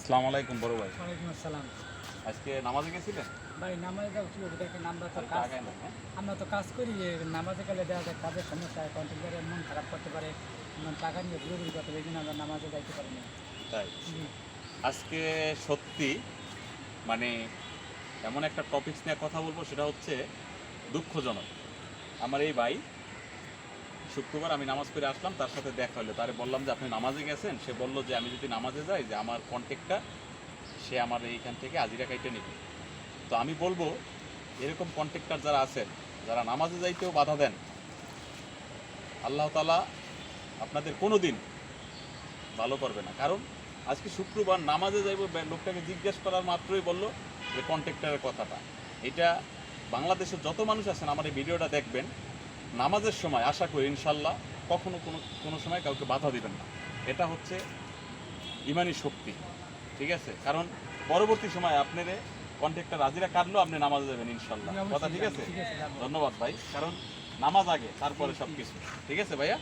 আসসালামু আলাইকুম বড় ভাই। ওয়ালাইকুম আসসালাম। আজকে নামাজে গেছিলেন? ভাই নামাজে যাও কি হবে দেখেন আমরা তো আরেকটু কাজ আগায় না, হ্যাঁ? আমরা তো কাজ করি নামাজে গেলে দেখা যায় কাজের সমস্যা হয় কন্ট্রাক্টরের মন খারাপ করতে পারে টাকা নিয়ে ঘুরে করতে পারে এই জন্য আমরা নামাজে যাইতে পারি না। তাই আজকে সত্যি মানে এমন একটা টপিকস নিয়ে কথা বলবো, সেটা হচ্ছে দুঃখজনক। আমার এই ভাই শুক্রবার আমি নামাজ পড়ে আসলাম, তার সাথে দেখা হলো। তারে বললাম যে আপনি নামাজে গেছেন। সে বলল যে আমি যদি নামাজে যাই, যে আমার কন্ট্যাক্টটা সে আমার এইখান থেকে হাজিরা কাইটে নেবে। তো আমি বলবো এরকম কন্ট্রাক্টর যারা আছেন, যারা নামাজে যাইতেও বাধা দেন, আল্লাহ তাআলা আপনাদের কোনো দিন ভালো করবে না। কারণ আজকে শুক্রবার নামাজে যাইব, লোকটাকে জিজ্ঞেস করার মাত্রই বললো যে কন্ট্রাক্টরের কথাটা। এটা বাংলাদেশের যত মানুষ আছেন আমার এই ভিডিওটা দেখবেন, নামাজের সময় আশা করি ইনশাল্লাহ কখনো কোনো সময় কাউকে বাধা দিবেন না। এটা হচ্ছে ইমানি শক্তি, ঠিক আছে? কারণ পরবর্তী সময় আপনার কন্ট্রাক্টর হাজিরা কাটলেও আপনি নামাজে যাবেন ইনশাল্লাহ। কথা ঠিক আছে? ঠিক আছে, যাবো। ধন্যবাদ ভাই। কারণ নামাজ আগে, তারপরে সব কিছু। ঠিক আছে ভাইয়া?